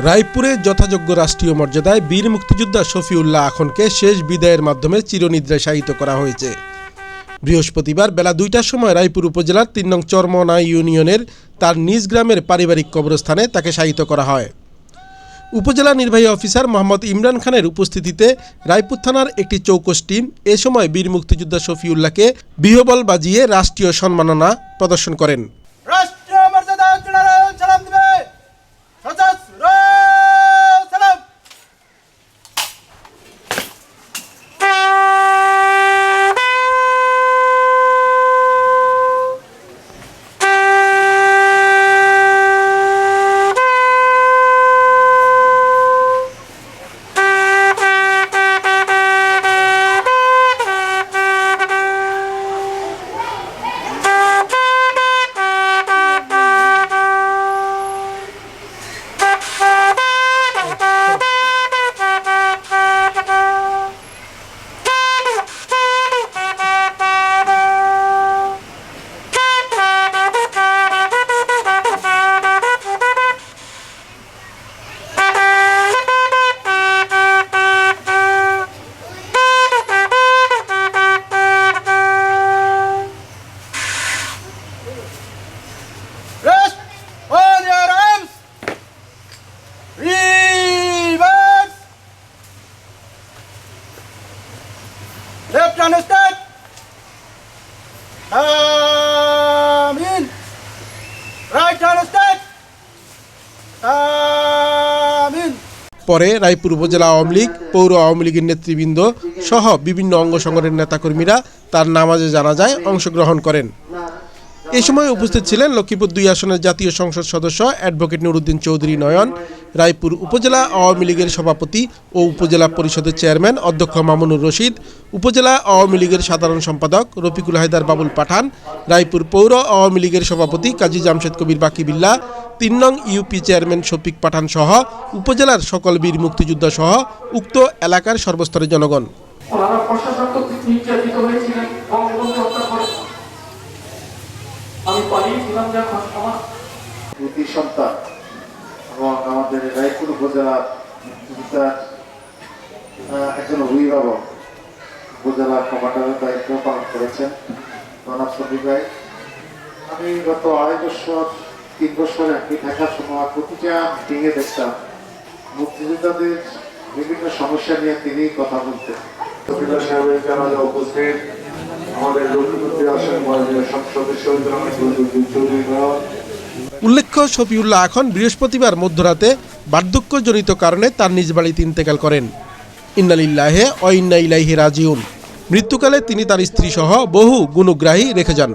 রায়পুরে যথাযোগ্য রাষ্ট্রীয় মর্যাদায় বীর মুক্তিযোদ্ধা শফিউল্লাহ আখনকে শেষ বিদায়ের মাধ্যমে চিরনিদ্রায় শায়িত করা হয়েছে। বৃহস্পতিবার বেলা ২টার সময় রায়পুর উপজেলার ৩ নং চরমনা ইউনিয়নের তার নিজ গ্রামের পারিবারিক কবরস্থানে তাকে শায়িত করা হয়। উপজেলা নির্বাহী অফিসার মোহাম্মদ ইমরান খানের উপস্থিতিতে রায়পুর থানার একটি চৌকস টিম এ সময় বীর মুক্তিযোদ্ধা শফিউল্লাহকে বিহবল বাজিয়ে রাষ্ট্রীয় সম্মাননা প্রদর্শন করেন। Left hand stand. Amin. Right hand stand. Amin. পরে রায়পুর উপজেলা আওয়ামী লীগ, পৌর আওয়ামী লীগের নেতৃবৃন্দ সহ বিভিন্ন অঙ্গ সংগঠনের নেতাকর্মীরা তার নামাজে জানাজায় অংশগ্রহণ করেন। এ সময় উপস্থিত ছিলেন লক্ষ্মীপুর ২ আসনের জাতীয় সংসদ সদস্য অ্যাডভোকেট নুরুদ্দিন চৌধুরী নয়ন, রায়পুর উপজেলা আওয়ামী লীগের সভাপতি ও উপজেলা পরিষদের চেয়ারম্যান অধ্যক্ষ মামুনুর রশিদ, উপজেলা আওয়ামী লীগের সাধারণ সম্পাদক রফিকুল হায়দার বাবুল পাঠান, রায়পুর পৌর আওয়ামী লীগের সভাপতি কাজী জামশেদ কবির বাকিবিল্লাহ, ৩ নং ইউপি চেয়ারম্যান শফিক পাঠান সহ উপজেলার সকল বীর মুক্তিযোদ্ধা সহ উক্ত এলাকার সর্বস্তরের জনগণ। আমি পালিয়েছিলাম যখন আমার প্রতি সন্তান এবং আমাদের রায়পুর উপজেলার একজন অভিভাবক উপজেলার কমান্ডারের দায়িত্ব পালন করেছেন জনাব শফিক ভাই। আমি গত ৩ বছর একই থাকার সময় প্রতিটা মিটিংয়ে দেখতাম মুক্তিযোদ্ধাদের বিভিন্ন সমস্যা নিয়ে তিনি কথা বলতেন। শফিক সাহেবের জানাজা উপস্থিত আমাদের উল্লেখ্য, শফিউল্লাহ আখন বৃহস্পতিবার মধ্যরাতে বার্ধক্যজনিত কারণে তার নিজ বাড়িতে ইন্তেকাল করেন। ইন্না লিল্লাহি ওয়া ইন্না ইলাইহি রাজিউন। মৃত্যুকালে তিনি তার স্ত্রী সহ বহু গুণগ্রাহী রেখে যান।